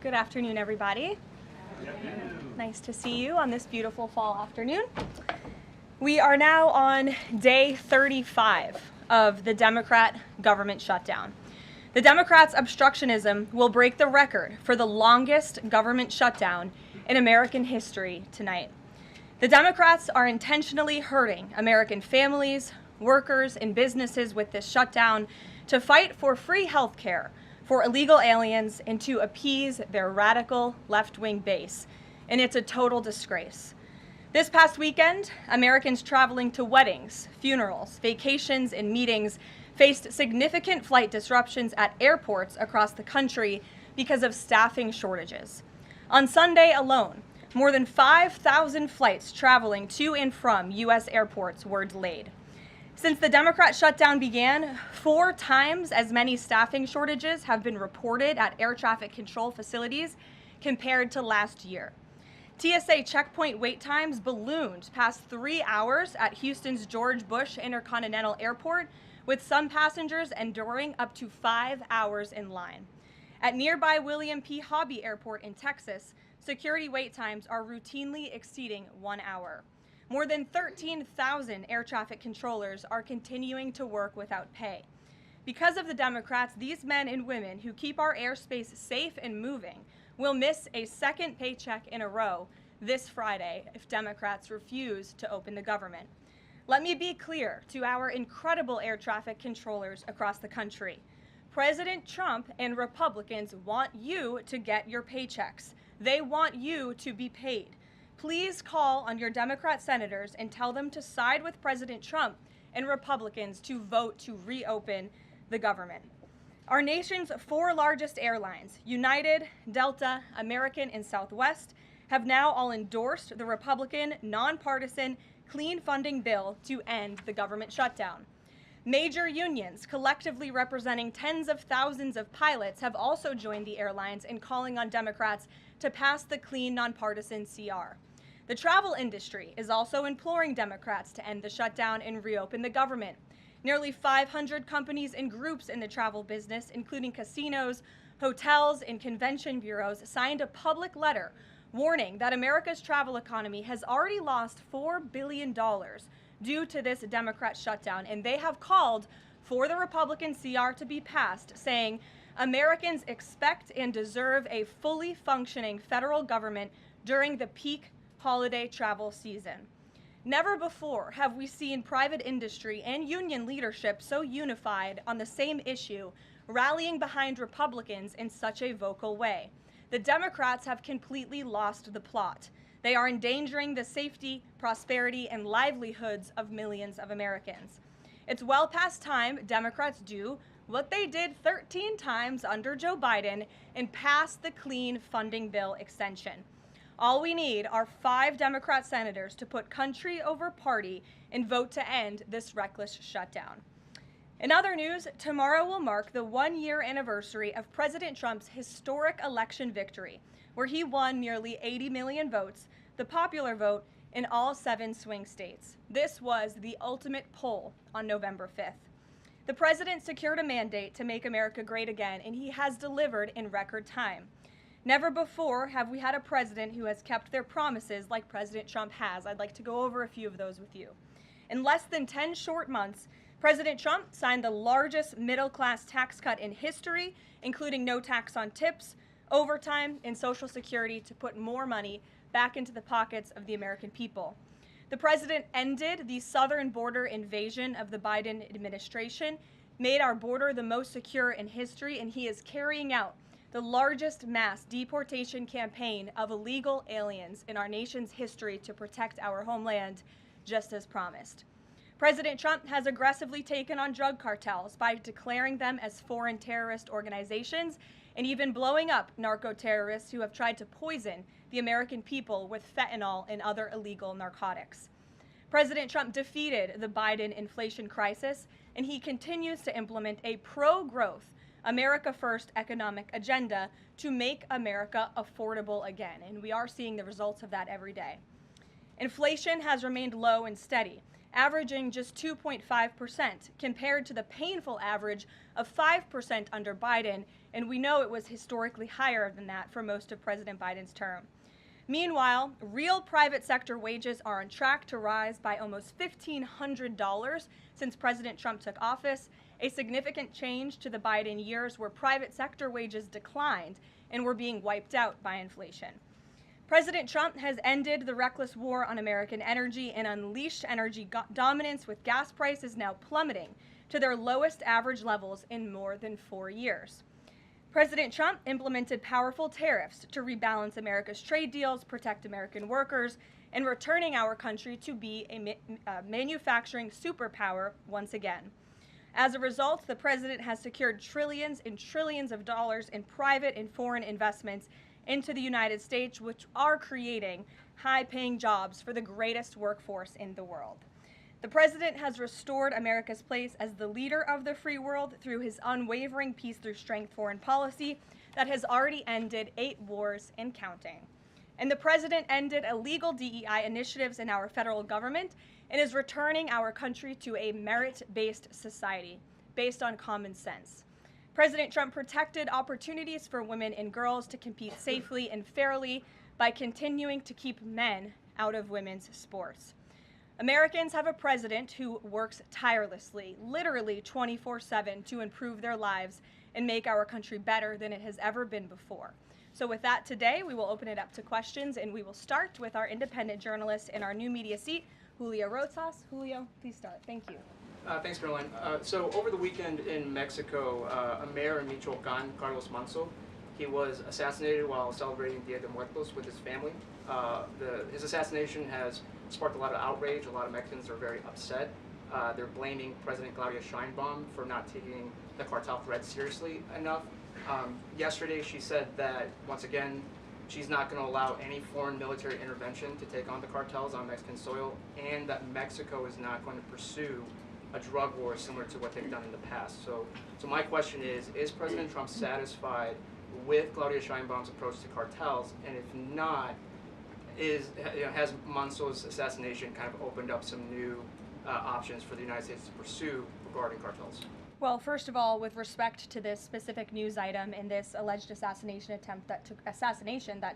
Good afternoon, everybody. Nice to see you on this beautiful fall afternoon. We are now on day 35 of the Democrat government shutdown. The Democrats' obstructionism will break the record for the longest government shutdown in American history tonight. The Democrats are intentionally hurting American families, workers, and businesses with this shutdown to fight for free health care for illegal aliens and to appease their radical left-wing base. And it's a total disgrace. This past weekend, Americans traveling to weddings, funerals, vacations, and meetings faced significant flight disruptions at airports across the country because of staffing shortages. On Sunday alone, more than 5,000 flights traveling to and from U.S. airports were delayed. Since the Democrat shutdown began, 4 times as many staffing shortages have been reported at air traffic control facilities compared to last year. TSA checkpoint wait times ballooned past 3 hours at Houston's George Bush Intercontinental Airport, with some passengers enduring up to 5 hours in line. At nearby William P. Hobby Airport in Texas, security wait times are routinely exceeding 1 hour. More than 13,000 air traffic controllers are continuing to work without pay. Because of the Democrats, these men and women who keep our airspace safe and moving will miss a second paycheck in a row this Friday if Democrats refuse to open the government. Let me be clear to our incredible air traffic controllers across the country. President Trump and Republicans want you to get your paychecks. They want you to be paid. Please call on your Democrat senators and tell them to side with President Trump and Republicans to vote to reopen the government. Our nation's 4 largest airlines, United, Delta, American, and Southwest, have now all endorsed the Republican, nonpartisan, clean funding bill to end the government shutdown. Major unions, collectively representing tens of thousands of pilots, have also joined the airlines in calling on Democrats to pass the clean, nonpartisan CR. The travel industry is also imploring Democrats to end the shutdown and reopen the government. Nearly 500 companies and groups in the travel business, including casinos, hotels, and convention bureaus, signed a public letter warning that America's travel economy has already lost $4 billion due to this Democrat shutdown, and they have called for the Republican CR to be passed, saying Americans expect and deserve a fully functioning federal government during the peak holiday travel season. Never before have we seen private industry and union leadership so unified on the same issue, rallying behind Republicans in such a vocal way. The Democrats have completely lost the plot. They are endangering the safety, prosperity, and livelihoods of millions of Americans. It's well past time Democrats do what they did 13 times under Joe Biden and pass the clean funding bill extension. All we need are 5 Democrat senators to put country over party and vote to end this reckless shutdown. In other news, tomorrow will mark the 1-year anniversary of President Trump's historic election victory, where he won nearly 80 million votes, the popular vote, in all 7 swing states. This was the ultimate poll on November 5th. The president secured a mandate to make America great again, and he has delivered in record time. Never before have we had a president who has kept their promises like President Trump has. I'd like to go over a few of those with you. In less than 10 short months, President Trump signed the largest middle-class tax cut in history, including no tax on tips, overtime, and Social Security to put more money back into the pockets of the American people. The president ended the southern border invasion of the Biden administration, made our border the most secure in history, and he is carrying out the largest mass deportation campaign of illegal aliens in our nation's history to protect our homeland, just as promised. President Trump has aggressively taken on drug cartels by declaring them as foreign terrorist organizations and even blowing up narco-terrorists who have tried to poison the American people with fentanyl and other illegal narcotics. President Trump defeated the Biden inflation crisis, and he continues to implement a pro-growth, America First economic agenda to make America affordable again, and we are seeing the results of that every day. Inflation has remained low and steady. averaging just 2.5% compared to the painful average of 5% under Biden, and we know it was historically higher than that for most of President Biden's term. Meanwhile, real private sector wages are on track to rise by almost $1,500 since President Trump took office, a significant change to the Biden years where private sector wages declined and were being wiped out by inflation. President Trump has ended the reckless war on American energy and unleashed energy dominance, with gas prices now plummeting to their lowest average levels in more than 4 years. President Trump implemented powerful tariffs to rebalance America's trade deals, protect American workers, and returning our country to be a manufacturing superpower once again. As a result, the president has secured trillions and trillions of dollars in private and foreign investments into the United States, which are creating high-paying jobs for the greatest workforce in the world. The president has restored America's place as the leader of the free world through his unwavering peace through strength foreign policy that has already ended 8 wars and counting. And the president ended illegal DEI initiatives in our federal government and is returning our country to a merit-based society based on common sense. President Trump protected opportunities for women and girls to compete safely and fairly by continuing to keep men out of women's sports. Americans have a president who works tirelessly, literally 24/7, to improve their lives and make our country better than it has ever been before. So with that, today we will open it up to questions, and we will start with our independent journalist in our new media seat, Julio Rosas. Julio, please start. Thank you. Thanks, Caroline. So over the weekend in Mexico, a mayor in Michoacan, Carlos Manso, he was assassinated while celebrating Dia de Muertos with his family. His assassination has sparked a lot of outrage. A lot of Mexicans are very upset. They're blaming President Claudia Sheinbaum for not taking the cartel threat seriously enough. Yesterday, she said that, once again, she's not going to allow any foreign military intervention to take on the cartels on Mexican soil, and that Mexico is not going to pursue a drug war similar to what they've done in the past. So my question is President Trump satisfied with Claudia Sheinbaum's approach to cartels? And if not, has Manso's assassination kind of opened up some new options for the United States to pursue regarding cartels? Well, first of all, with respect to this specific news item and this alleged assassination that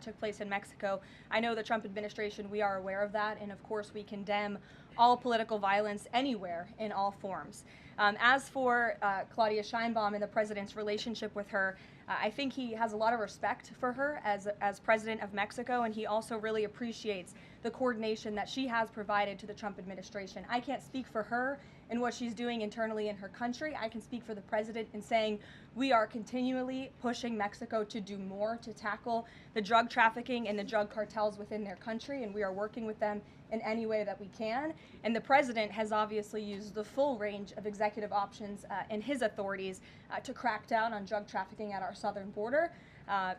took place in Mexico, I know the Trump administration, we are aware of that, and of course we condemn all political violence anywhere in all forms. As for Claudia Sheinbaum and the president's relationship with her, I think he has a lot of respect for her as president of Mexico, and he also really appreciates the coordination that she has provided to the Trump administration. I can't speak for her and what she's doing internally in her country. I can speak for the president in saying we are continually pushing Mexico to do more to tackle the drug trafficking and the drug cartels within their country, and we are working with them in any way that we can. And the president has obviously used the full range of executive options in his authorities to crack down on drug trafficking at our southern border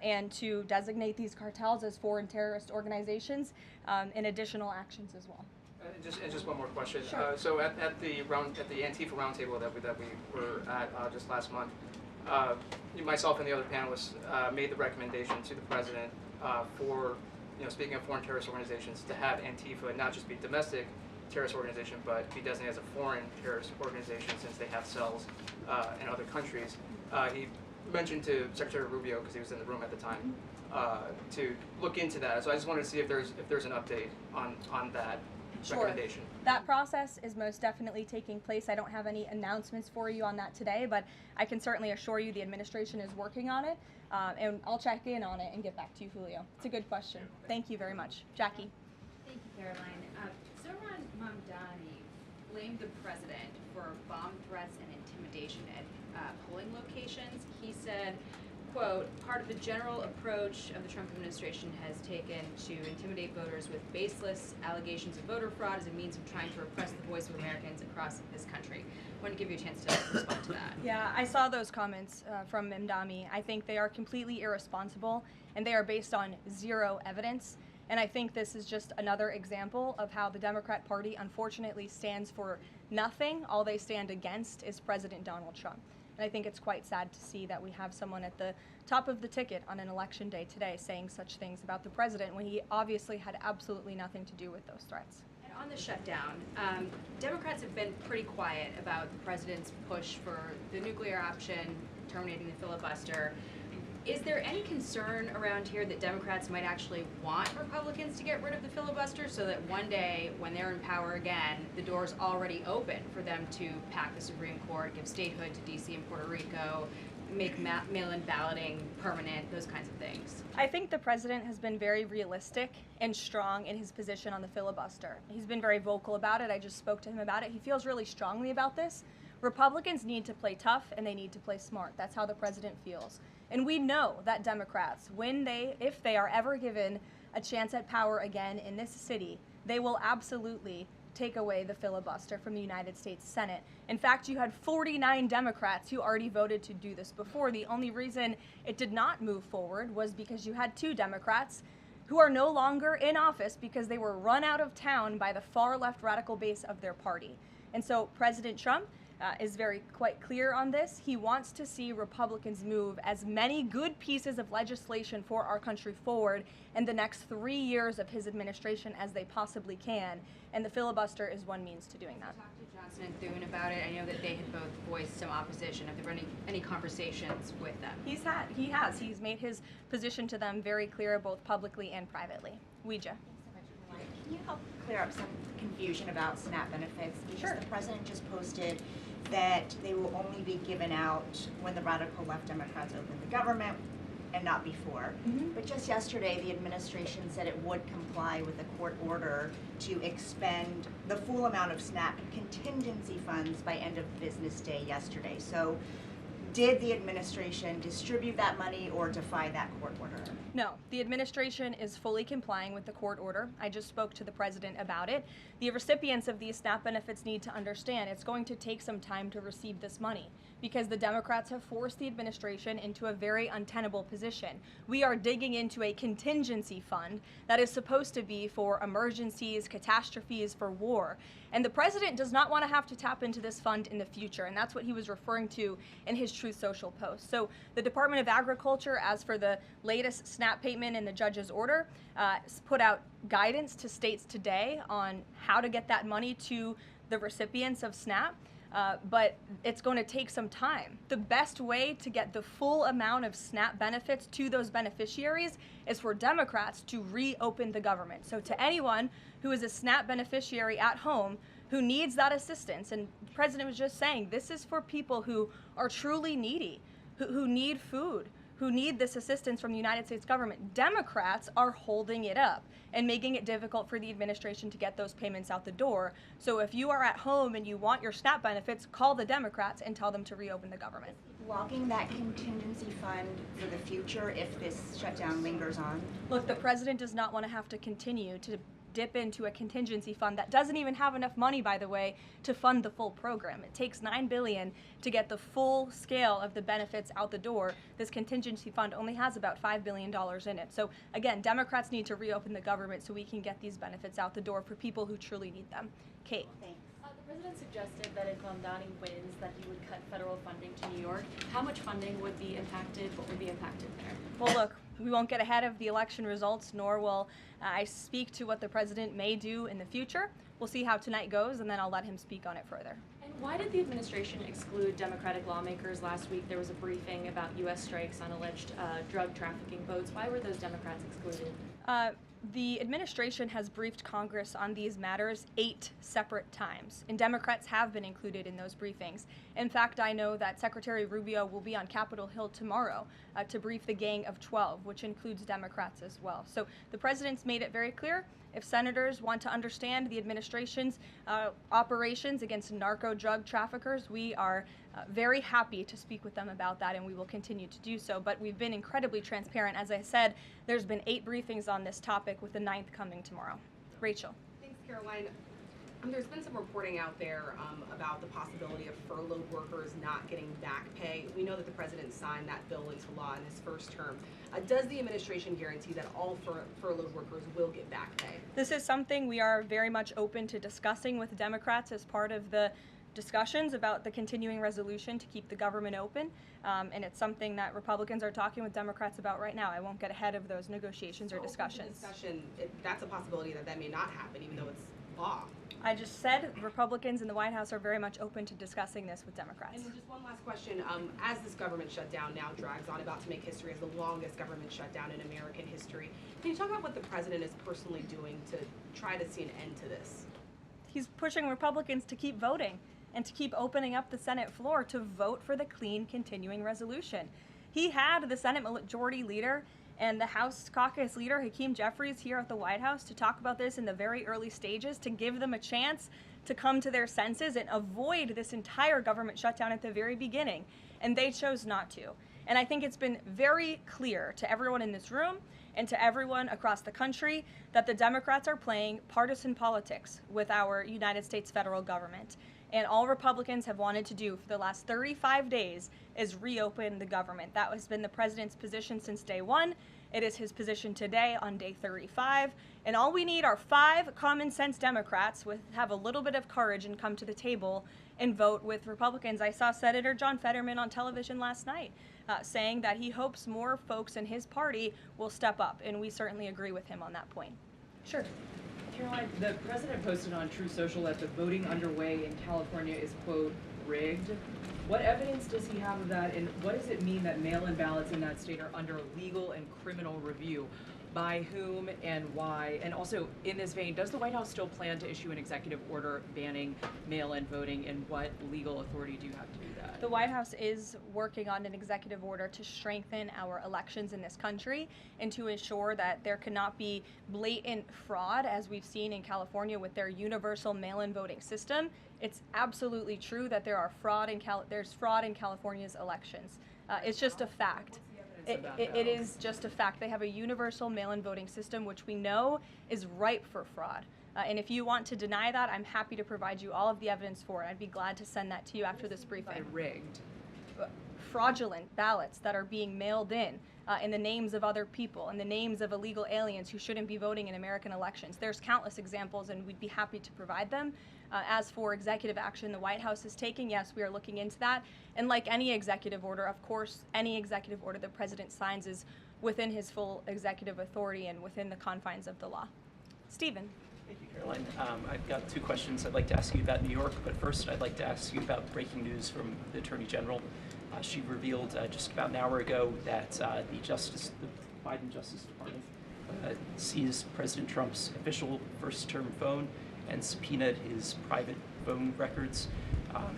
and to designate these cartels as foreign terrorist organizations and additional actions as well. Just one more question. Sure. So at the ANTIFA roundtable that we were at just last month, myself and the other panelists made the recommendation to the president for, speaking of foreign terrorist organizations, to have ANTIFA not just be a domestic terrorist organization, but be designated as a foreign terrorist organization since they have cells in other countries. He mentioned to Secretary Rubio, because he was in the room at the time, to look into that. So I just wanted to see if there's an update on that. Sure. Recommendation. That process is most definitely taking place. I don't have any announcements for you on that today, but I can certainly assure you the administration is working on it, and I'll check in on it and get back to you, Julio. It's a good question. Thank you very much. Jackie. Thank you, Caroline. Zoran Mamdani blamed the president for bomb threats and intimidation at polling locations. He said, quote, part of the general approach of the Trump administration has taken to intimidate voters with baseless allegations of voter fraud as a means of trying to repress the voice of Americans across this country. I want to give you a chance to respond to that. Yeah, I saw those comments from Mamdani. I think they are completely irresponsible, and they are based on zero evidence. And I think this is just another example of how the Democrat Party unfortunately stands for nothing. All they stand against is President Donald Trump. And I think it's quite sad to see that we have someone at the top of the ticket on an election day today saying such things about the president when he obviously had absolutely nothing to do with those threats. And On the shutdown, Democrats have been pretty quiet about the president's push for the nuclear option, terminating the filibuster. Is there any concern around here that Democrats might actually want Republicans to get rid of the filibuster so that one day, when they're in power again, the door's already open for them to pack the Supreme Court, give statehood to D.C. and Puerto Rico, make mail-in balloting permanent, those kinds of things? I think the president has been very realistic and strong in his position on the filibuster. He's been very vocal about it. I just spoke to him about it. He feels really strongly about this. Republicans need to play tough and they need to play smart. That's how the president feels. And we know that Democrats, if they are ever given a chance at power again in this city, they will absolutely take away the filibuster from the United States Senate. In fact, you had 49 Democrats who already voted to do this before. The only reason it did not move forward was because you had 2 Democrats who are no longer in office because they were run out of town by the far left radical base of their party. And so President Trump is quite clear on this. He wants to see Republicans move as many good pieces of legislation for our country forward in the next 3 years of his administration as they possibly can, and the filibuster is one means to doing that. Talk to Johnson and Thune about it. I know that they had both voiced some opposition. Have there been any conversations with them? He has. He's made his position to them very clear, both publicly and privately. Ouija. Can you help clear up some confusion about SNAP benefits? Because Sure. the president just posted that they will only be given out when the radical left Democrats open the government and not before. Mhm. But just yesterday, the administration said it would comply with a court order to expend the full amount of SNAP contingency funds by end of business day yesterday. So did the administration distribute that money or defy that court order? No, the administration is fully complying with the court order. I just spoke to the president about it. The recipients of these SNAP benefits need to understand it's going to take some time to receive this money because the Democrats have forced the administration into a very untenable position. We are digging into a contingency fund that is supposed to be for emergencies, catastrophes, for war. And the president does not want to have to tap into this fund in the future, and that's what he was referring to in his Truth Social post. So the Department of Agriculture, as for the latest SNAP payment in the judge's order, put out guidance to states today on how to get that money to the recipients of SNAP. But it's going to take some time. The best way to get the full amount of SNAP benefits to those beneficiaries is for Democrats to reopen the government. So to anyone who is a SNAP beneficiary at home who needs that assistance, and the president was just saying, this is for people who are truly needy, who need food, who need this assistance from the United States government. Democrats are holding it up and making it difficult for the administration to get those payments out the door. So if you are at home and you want your SNAP benefits, call the Democrats and tell them to reopen the government. Blocking that contingency fund for the future if this shutdown lingers on? Look, the president does not want to have to continue to dip into a contingency fund that doesn't even have enough money, by the way, to fund the full program. It takes $9 billion to get the full scale of the benefits out the door. This contingency fund only has about $5 billion in it. So again, Democrats need to reopen the government so we can get these benefits out the door for people who truly need them. Kate. Thanks. The president suggested that if Mamdani wins, that he would cut federal funding to New York. How much funding would be impacted? What would be impacted there? Well, look, we won't get ahead of the election results, nor will I speak to what the president may do in the future. We'll see how tonight goes, and then I'll let him speak on it further. And why did the administration exclude Democratic lawmakers? Last week there was a briefing about U.S. strikes on alleged drug trafficking boats. Why were those Democrats excluded? The administration has briefed Congress on these matters 8 separate times, and Democrats have been included in those briefings. In fact, I know that Secretary Rubio will be on Capitol Hill tomorrow to brief the Gang of 12, which includes Democrats as well. So the president's made it very clear, if senators want to understand the administration's operations against narco drug traffickers, we are very happy to speak with them about that, and we will continue to do so. But we've been incredibly transparent. As I said, there's been 8 briefings on this topic, with the 9th coming tomorrow. Rachel. Thanks, Caroline. There's been some reporting out there about the possibility of furloughed workers not getting back pay. We know that the president signed that bill into law in his first term. Does the administration guarantee that all furloughed workers will get back pay? This is something we are very much open to discussing with Democrats as part of the discussions about the continuing resolution to keep the government open, and it's something that Republicans are talking with Democrats about right now. I won't get ahead of those negotiations or discussions. That's a possibility that may not happen, even though it's law. I just said Republicans in the White House are very much open to discussing this with Democrats. And then just one last question. As this government shutdown now drags on, about to make history as the longest government shutdown in American history, can you talk about what the president is personally doing to try to see an end to this? He's pushing Republicans to keep voting and to keep opening up the Senate floor to vote for the clean continuing resolution. He had the Senate Majority Leader and the House Caucus Leader, Hakeem Jeffries, here at the White House to talk about this in the very early stages, to give them a chance to come to their senses and avoid this entire government shutdown at the very beginning. And they chose not to. And I think it's been very clear to everyone in this room and to everyone across the country that the Democrats are playing partisan politics with our United States federal government. And all Republicans have wanted to do for the last 35 days is reopen the government. That has been the president's position since day one. It is his position today on day 35. And all we need are 5 common sense Democrats with have a little bit of courage and come to the table and vote with Republicans. I saw Senator John Fetterman on television last night saying that he hopes more folks in his party will step up. And we certainly agree with him on that point. Sure. Karoline, the president posted on True Social that the voting underway in California is, quote, rigged. What evidence does he have of that, and what does it mean that mail-in ballots in that state are under legal and criminal review? By whom and why? And also, in this vein, does the White House still plan to issue an executive order banning mail-in voting, and what legal authority do you have to do that? The White House is working on an executive order to strengthen our elections in this country and to ensure that there cannot be blatant fraud, as we've seen in California with their universal mail-in voting system. It's absolutely true that there's fraud in California's elections. It's just a fact. It is just a fact. They have a universal mail-in voting system, which we know is ripe for fraud. And if you want to deny that, I'm happy to provide you all of the evidence for it. I'd be glad to send that to you after this briefing. Rigged. Fraudulent ballots that are being mailed in the names of other people, in the names of illegal aliens who shouldn't be voting in American elections. There's countless examples, and we'd be happy to provide them. As for executive action the White House is taking, yes, we are looking into that. And like any executive order, of course, any executive order the president signs is within his full executive authority and within the confines of the law. Stephen. Thank you, Caroline. I've got 2 questions I'd like to ask you about New York, but first I'd like to ask you about breaking news from the Attorney General. She revealed just about an hour ago that the Biden Justice Department seized President Trump's official first-term phone and subpoenaed his private phone records.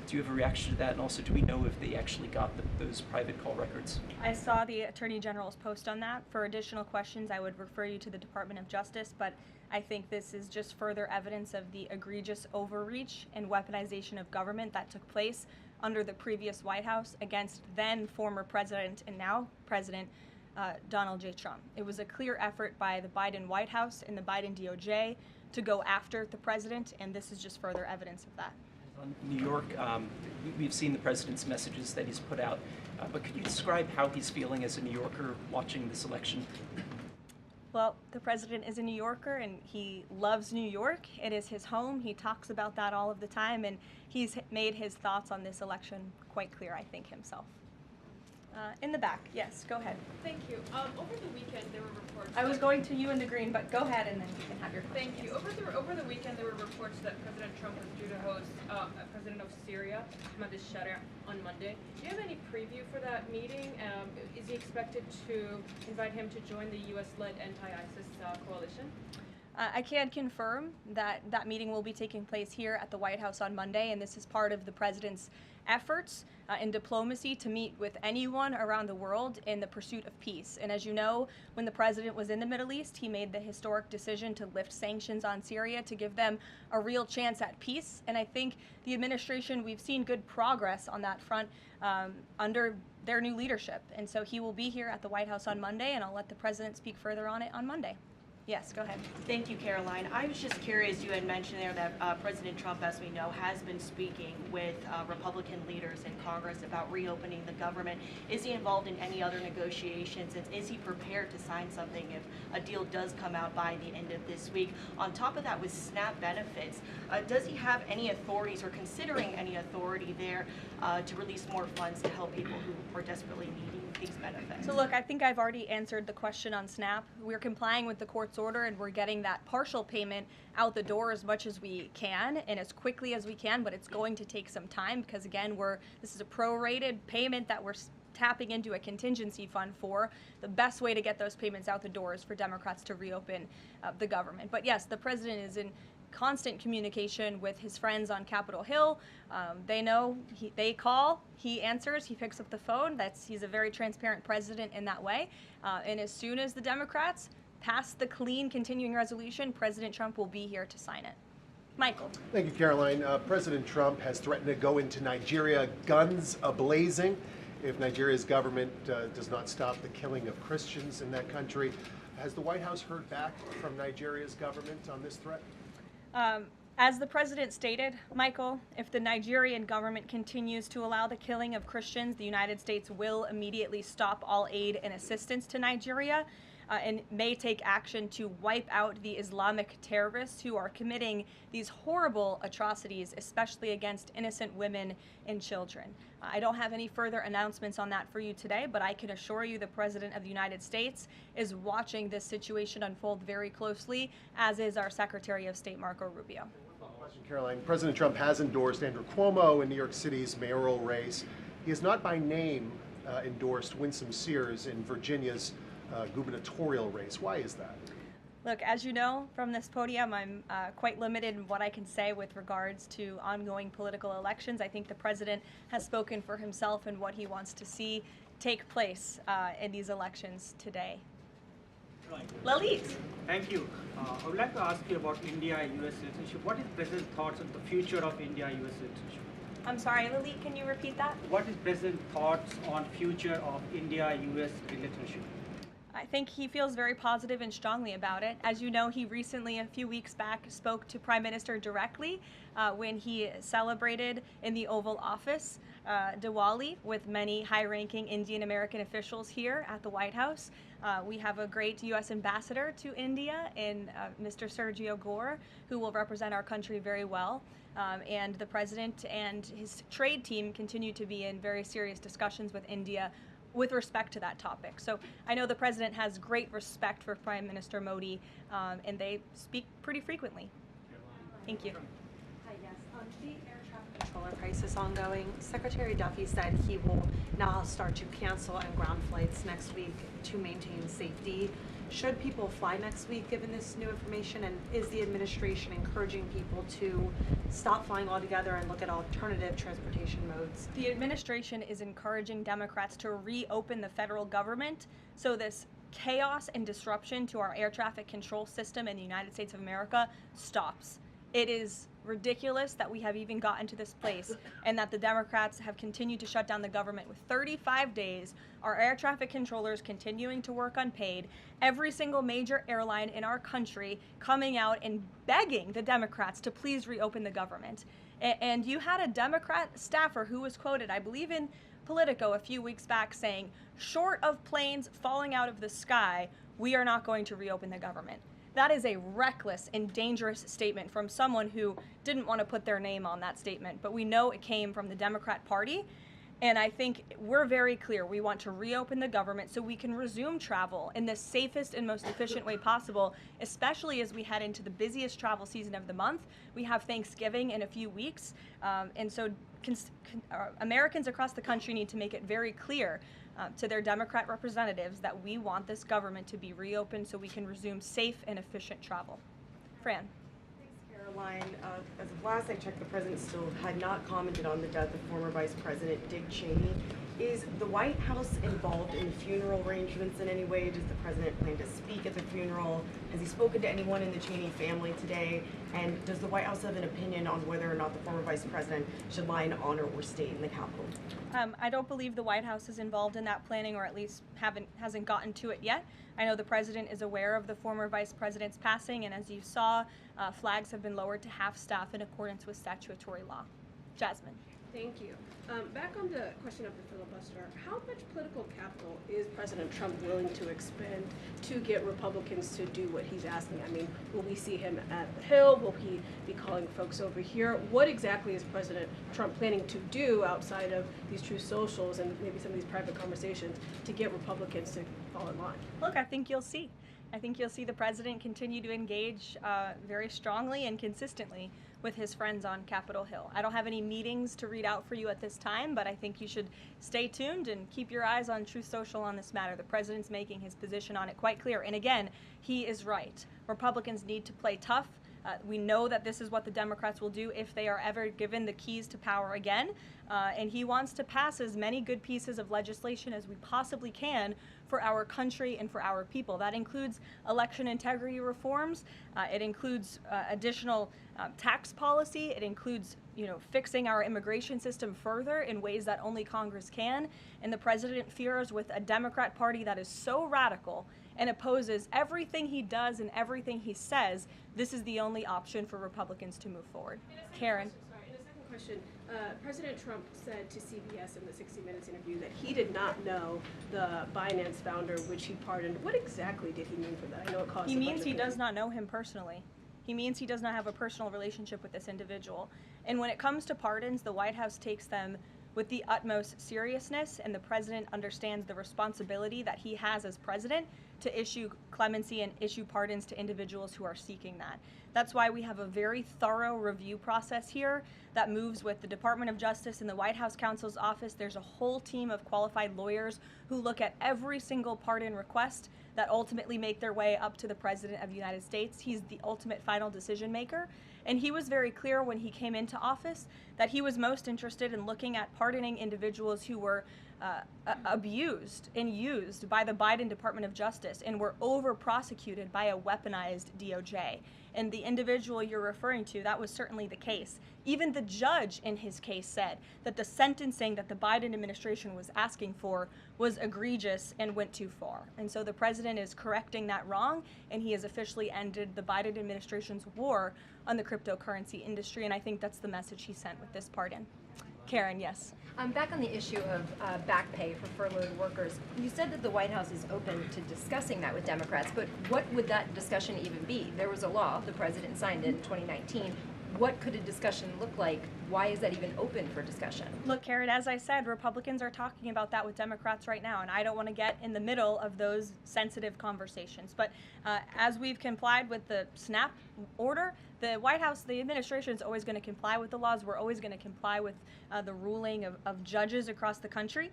Do you have a reaction to that? And also, do we know if they actually got those private call records? I saw the Attorney General's post on that. For additional questions, I would refer you to the Department of Justice, but I think this is just further evidence of the egregious overreach and weaponization of government that took place under the previous White House against then former President and now President Donald J. Trump. It was a clear effort by the Biden White House and the Biden DOJ to go after the president, and this is just further evidence of that. On New York, we've seen the president's messages that he's put out, but could you describe how he's feeling as a New Yorker watching this election? Well, the president is a New Yorker and he loves New York. It is his home. He talks about that all of the time, and he's made his thoughts on this election quite clear, I think, himself. In the back, yes, go ahead. Thank you. Over the weekend, there were reports. I was going to you in the green, but go ahead and then you can have your question. Thank you. Over the weekend, there were reports that President Trump was due to host President of Syria, Ahmed al-Sharia, on Monday. Do you have any preview for that meeting? Is he expected to invite him to join the U.S.-led anti-ISIS coalition? I can confirm that that meeting will be taking place here at the White House on Monday, and this is part of the president's efforts in diplomacy to meet with anyone around the world in the pursuit of peace. And as you know, when the president was in the Middle East, he made the historic decision to lift sanctions on Syria to give them a real chance at peace. And I think the administration, we've seen good progress on that front under their new leadership. And so he will be here at the White House on Monday, and I'll let the president speak further on it on Monday. Yes, go ahead. Thank you, Caroline. I was just curious, you had mentioned there that President Trump, as we know, has been speaking with Republican leaders in Congress about reopening the government. Is he involved in any other negotiations? And is he prepared to sign something if a deal does come out by the end of this week? On top of that, with SNAP benefits, does he have any authorities or considering any authority there to release more funds to help people who are desperately needing these benefits? So look, I think I've already answered the question on SNAP. We're complying with the court's order and we're getting that partial payment out the door as much as we can and as quickly as we can, but it's going to take some time because again, this is a prorated payment that we're tapping into a contingency fund for. The best way to get those payments out the door is for Democrats to reopen the government. But yes, the president is in constant communication with his friends on Capitol Hill. They know, they call, he answers, he picks up the phone. He's a very transparent president in that way. And as soon as the Democrats pass the clean continuing resolution, President Trump will be here to sign it. Michael. Thank you, Caroline. President Trump has threatened to go into Nigeria guns a-blazing if Nigeria's government does not stop the killing of Christians in that country. Has the White House heard back from Nigeria's government on this threat? As the president stated, Michael, if the Nigerian government continues to allow the killing of Christians, the United States will immediately stop all aid and assistance to Nigeria and may take action to wipe out the Islamic terrorists who are committing these horrible atrocities, especially against innocent women and children. I don't have any further announcements on that for you today, but I can assure you the President of the United States is watching this situation unfold very closely, as is our Secretary of State, Marco Rubio. Caroline, President Trump has endorsed Andrew Cuomo in New York City's mayoral race. He has not by name endorsed Winsome Sears in Virginia's gubernatorial race. Why is that? Look, as you know from this podium, I'm quite limited in what I can say with regards to ongoing political elections. I think the president has spoken for himself and what he wants to see take place in these elections today. Lalit. Thank you. I would like to ask you about India-US relationship. What is President's thoughts on the future of India-US relationship? I'm sorry, Lalit, can you repeat that? What is President's thoughts on future of India-US relationship? I think he feels very positive and strongly about it. As you know, he recently, a few weeks back, spoke to Prime Minister directly when he celebrated in the Oval Office Diwali with many high-ranking Indian American officials here at the White House. We have a great U.S. ambassador to India in Mr. Sergio Gore, who will represent our country very well. And the president and his trade team continue to be in very serious discussions with India with respect to that topic. So I know the president has great respect for Prime Minister Modi, and they speak pretty frequently. Thank you. Hi, yes. The air traffic controller crisis ongoing. Secretary Duffy said he will now start to cancel and ground flights next week to maintain safety. Should people fly next week given this new information, and is the administration encouraging people to stop flying altogether and look at alternative transportation modes? The administration is encouraging Democrats to reopen the federal government so this chaos and disruption to our air traffic control system in the United States of America stops. It is ridiculous that we have even gotten to this place and that the Democrats have continued to shut down the government with 35 days, our air traffic controllers continuing to work unpaid, every single major airline in our country coming out and begging the Democrats to please reopen the government. And you had a Democrat staffer who was quoted, I believe in Politico a few weeks back, saying, short of planes falling out of the sky, we are not going to reopen the government. That is a reckless and dangerous statement from someone who didn't want to put their name on that statement, but we know it came from the Democrat Party. And I think we're very clear. We want to reopen the government so we can resume travel in the safest and most efficient way possible, especially as we head into the busiest travel season of the month. We have Thanksgiving in a few weeks. And so Americans across the country need to make it very clear to their Democrat representatives that we want this government to be reopened so we can resume safe and efficient travel. Fran. Caroline, as of last I checked, the president still had not commented on the death of former Vice President Dick Cheney. Is the White House involved in the funeral arrangements in any way? Does the president plan to speak at the funeral? Has he spoken to anyone in the Cheney family today? And does the White House have an opinion on whether or not the former vice president should lie in honor or state in the Capitol? I don't believe the White House is involved in that planning, or at least hasn't gotten to it yet. I know the president is aware of the former vice president's passing, and as you saw, flags have been lowered to half staff in accordance with statutory law. Jasmine. Thank you. Back on the question of the filibuster, how much political capital is President Trump willing to expend to get Republicans to do what he's asking? I mean, will we see him at the Hill? Will he be calling folks over here? What exactly is President Trump planning to do outside of these true socials and maybe some of these private conversations to get Republicans to fall in line? Look, I think you'll see. I think you'll see the president continue to engage very strongly and consistently with his friends on Capitol Hill. I don't have any meetings to read out for you at this time, but I think you should stay tuned and keep your eyes on Truth Social on this matter. The president's making his position on it quite clear. And again, he is right. Republicans need to play tough. We know that this is what the Democrats will do if they are ever given the keys to power again. And he wants to pass as many good pieces of legislation as we possibly can for our country and for our people. That includes election integrity reforms. It includes additional tax policy. It includes, fixing our immigration system further in ways that only Congress can. And the president fears with a Democrat Party that is so radical and opposes everything he does and everything he says, this is the only option for Republicans to move forward. Karen. In a second question, President Trump said to CBS in the 60 Minutes interview that he did not know the Binance founder, which he pardoned. What exactly did he mean for that? I know it caused He means he does not know him personally. He means he does not have a personal relationship with this individual. And when it comes to pardons, the White House takes them with the utmost seriousness, and the president understands the responsibility that he has as president to issue clemency and issue pardons to individuals who are seeking that. That's why we have a very thorough review process here that moves with the Department of Justice and the White House counsel's office. There's a whole team of qualified lawyers who look at every single pardon request that ultimately make their way up to the President of the United States. He's the ultimate final decision maker. And he was very clear when he came into office that he was most interested in looking at pardoning individuals who were abused and used by the Biden Department of Justice and were over-prosecuted by a weaponized DOJ. And the individual you're referring to, that was certainly the case. Even the judge in his case said that the sentencing that the Biden administration was asking for was egregious and went too far. And so the president is correcting that wrong, and he has officially ended the Biden administration's war on the cryptocurrency industry, and I think that's the message he sent with this pardon. Karen, yes. Back on the issue of back pay for furloughed workers, you said that the White House is open to discussing that with Democrats, but what would that discussion even be? There was a law, the president signed it in 2019. What could a discussion look like? Why is that even open for discussion? Look, Karen, as I said, Republicans are talking about that with Democrats right now, and I don't want to get in the middle of those sensitive conversations. But as we've complied with the SNAP order, the White House, the administration is always going to comply with the laws. We're always going to comply with the ruling of judges across the country.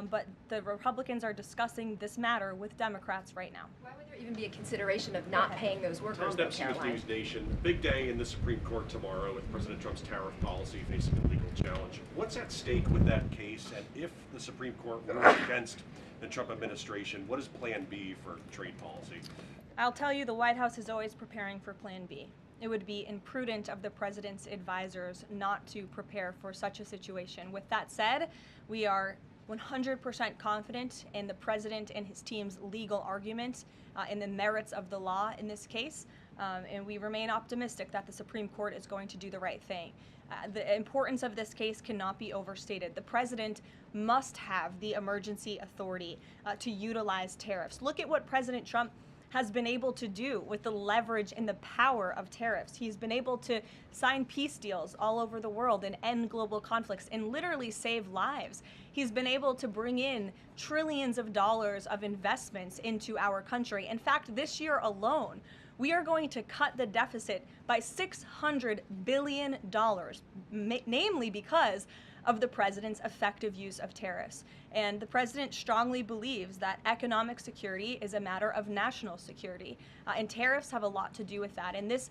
But the Republicans are discussing this matter with Democrats right now. Why would there even be a consideration of not paying those workers? Tom Dempsey with News Nation. Big day in the Supreme Court tomorrow with President Trump's tariff policy facing a legal challenge. What's at stake with that case? And if the Supreme Court rules against the Trump administration, what is Plan B for trade policy? I'll tell you, the White House is always preparing for Plan B. It would be imprudent of the president's advisors not to prepare for such a situation. With that said, we are 100% confident in the president and his team's legal argument in the merits of the law in this case, and we remain optimistic that the Supreme Court is going to do the right thing. The importance of this case cannot be overstated. The president must have the emergency authority to utilize tariffs. Look at what President Trump has been able to do with the leverage and the power of tariffs. He's been able to sign peace deals all over the world and end global conflicts and literally save lives. He's been able to bring in trillions of dollars of investments into our country. In fact, this year alone, we are going to cut the deficit by $600 billion, namely because of the president's effective use of tariffs. And the president strongly believes that economic security is a matter of national security, and tariffs have a lot to do with that. And this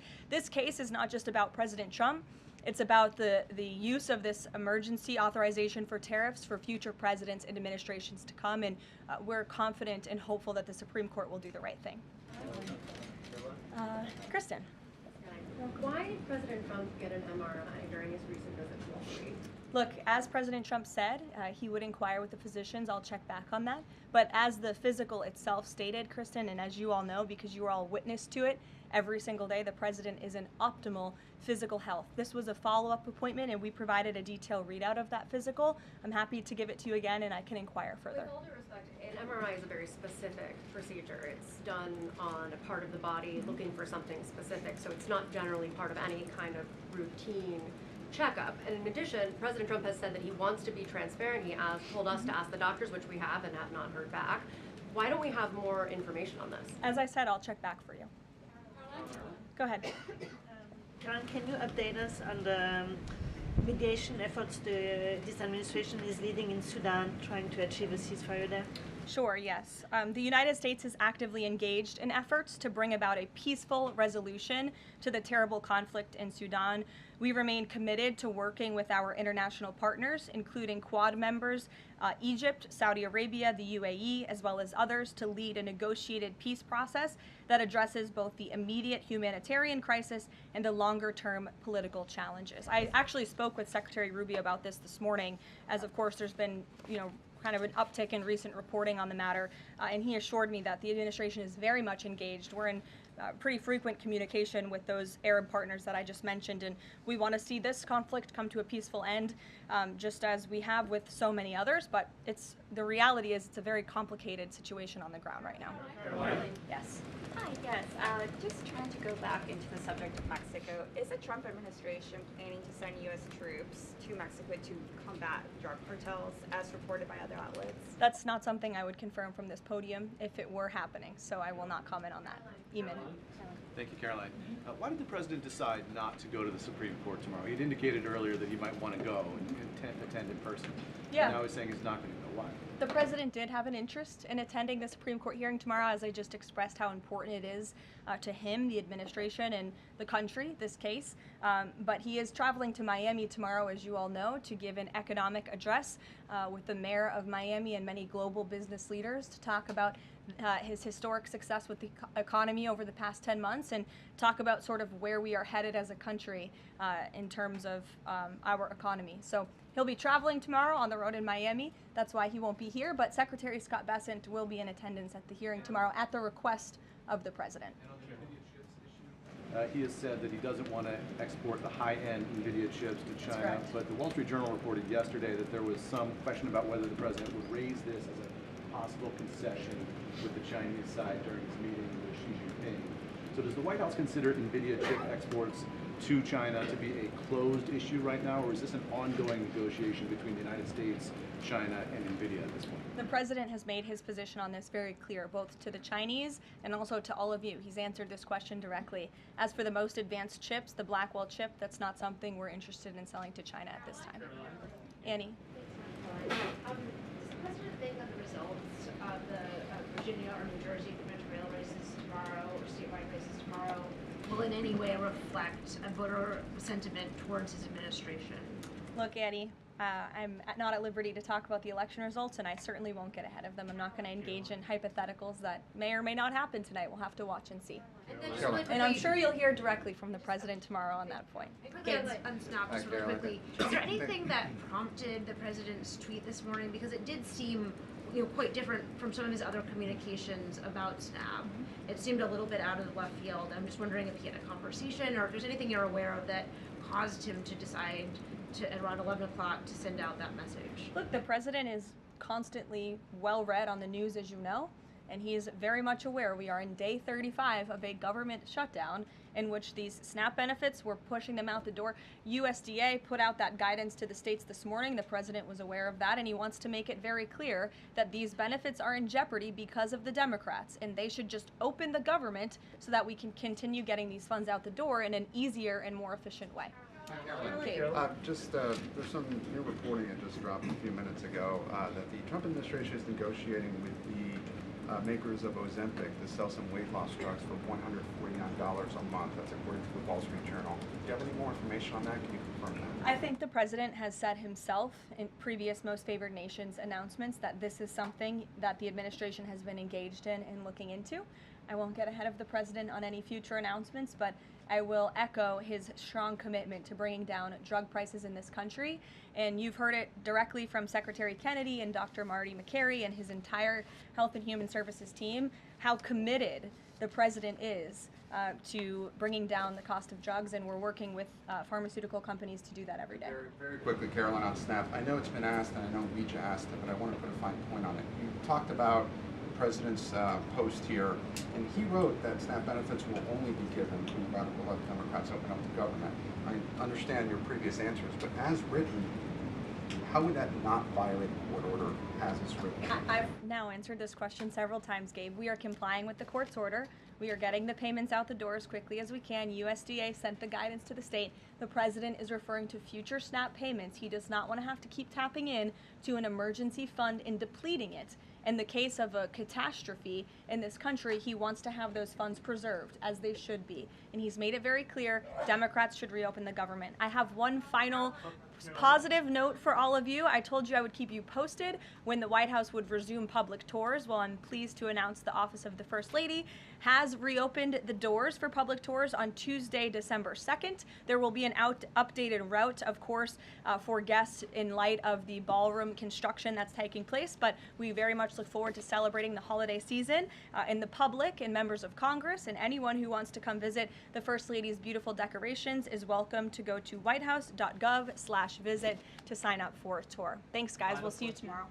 case is not just about President Trump. It's about the use of this emergency authorization for tariffs for future presidents and administrations to come, and we're confident and hopeful that the Supreme Court will do the right thing. Kristen. Why did President Trump get an MRI during his recent visit to Wall Street? Look, as President Trump said, he would inquire with the physicians. I'll check back on that. But as the physical itself stated, Kristen, and as you all know, because you were all witness to it, every single day the president is in optimal physical health. This was a follow-up appointment, and we provided a detailed readout of that physical. I'm happy to give it to you again, and I can inquire further. With all due respect, an MRI is a very specific procedure. It's done on a part of the body looking for something specific, so it's not generally part of any kind of routine checkup. And in addition, President Trump has said that he wants to be transparent. He has told us to ask the doctors, which we have and have not heard back. Why don't we have more information on this? As I said, I'll check back for you. Go ahead. Caroline, can you update us on the mediation efforts this administration is leading in Sudan, trying to achieve a ceasefire there? Sure, yes. The United States is actively engaged in efforts to bring about a peaceful resolution to the terrible conflict in Sudan. We remain committed to working with our international partners, including Quad members, Egypt, Saudi Arabia, the UAE, as well as others, to lead a negotiated peace process that addresses both the immediate humanitarian crisis and the longer-term political challenges. I actually spoke with Secretary Rubio about this morning, as of course there's been, kind of an uptick in recent reporting on the matter, and he assured me that the administration is very much engaged. We're in pretty frequent communication with those Arab partners that I just mentioned, and we want to see this conflict come to a peaceful end, just as we have with so many others, but the reality is it's a very complicated situation on the ground right now. Yes. Hi, yes. Just trying to go back into the subject of Mexico. Is the Trump administration planning to send U.S. troops to Mexico to combat drug cartels, as reported by other outlets? That's not something I would confirm from this podium if it were happening, so I will not comment on that. Eamon. Thank you, Caroline. Why did the president decide not to go to the Supreme Court tomorrow? He'd indicated earlier that he might want to go and attend in person. Yeah. And now he's saying he's not going to go. Why? The president did have an interest in attending the Supreme Court hearing tomorrow, as I just expressed how important it is to him, the administration, and the country, this case. But he is traveling to Miami tomorrow, as you all know, to give an economic address with the mayor of Miami and many global business leaders to talk about his historic success with the economy over the past 10 months and talk about sort of where we are headed as a country in terms of our economy. So he'll be traveling tomorrow on the road in Miami. That's why he won't be here, but Secretary Scott Bessent will be in attendance at the hearing tomorrow at the request of the president. He has said that he doesn't want to export the high-end NVIDIA chips to China, but the Wall Street Journal reported yesterday that there was some question about whether the president would raise this as a possible concession with the Chinese side during his meeting with Xi Jinping. So does the White House consider NVIDIA chip exports to China to be a closed issue right now, or is this an ongoing negotiation between the United States, China, and NVIDIA at this point? The president has made his position on this very clear, both to the Chinese and also to all of you. He's answered this question directly. As for the most advanced chips, the Blackwell chip, that's not something we're interested in selling to China at this time. Annie? Does the president think that the results of the Virginia or New Jersey gubernatorial races tomorrow, or statewide races tomorrow, will in any way reflect a voter sentiment towards his administration? Look, Annie, I'm not at liberty to talk about the election results, and I certainly won't get ahead of them. I'm not going to engage in hypotheticals that may or may not happen tonight. We'll have to watch and see. And I'm sure you'll hear directly from the president tomorrow on that point. Quickly on Snap, just really quickly, is there anything that prompted the president's tweet this morning? Because it did seem quite different from some of his other communications about Snap. It seemed a little bit out of the left field. I'm just wondering if he had a conversation or if there's anything you're aware of that caused him to decide to, at around 11 o'clock, to send out that message. Look, the president is constantly well read on the news, as you know, and he is very much aware we are in day 35 of a government shutdown in which these SNAP benefits, we're pushing them out the door. USDA put out that guidance to the states this morning. The president was aware of that, and he wants to make it very clear that these benefits are in jeopardy because of the Democrats, and they should just open the government so that we can continue getting these funds out the door in an easier and more efficient way. There's some new reporting that just dropped a few minutes ago that the Trump administration is negotiating with the makers of Ozempic to sell some weight loss drugs for $149 a month. That's according to the Wall Street Journal. Do you have any more information on that? Can you confirm that? I think the president has said himself in previous most favored nations announcements that this is something that the administration has been engaged in and looking into. I won't get ahead of the president on any future announcements, but I will echo his strong commitment to bringing down drug prices in this country. And you've heard it directly from Secretary Kennedy and Dr. Marty McCary and his entire Health and Human Services team, how committed the president is to bringing down the cost of drugs, and we're working with pharmaceutical companies to do that every day. Very quickly, Caroline, on SNAP. I know it's been asked, and I know Weege asked it, but I want to put a fine point on it. You talked about the president's post here, and he wrote that SNAP benefits will only be given when radical left Democrats open up the government. I understand your previous answers, but as written, how would that not violate the court order as it's written? I've now answered this question several times, Gabe. We are complying with the court's order. We are getting the payments out the door as quickly as we can. USDA sent the guidance to the state. The president is referring to future SNAP payments. He does not want to have to keep tapping in to an emergency fund and depleting it. In the case of a catastrophe in this country, he wants to have those funds preserved, as they should be. And he's made it very clear Democrats should reopen the government. I have one final positive note for all of you. I told you I would keep you posted when the White House would resume public tours. Well, I'm pleased to announce the Office of the First Lady has reopened the doors for public tours on Tuesday, December 2nd. There will be an updated route, of course, for guests in light of the ballroom construction that's taking place, but we very much look forward to celebrating the holiday season. And the public and members of Congress and anyone who wants to come visit the First Lady's beautiful decorations is welcome to go to whitehouse.gov/visit to sign up for a tour. Thanks, guys. We'll see you tomorrow.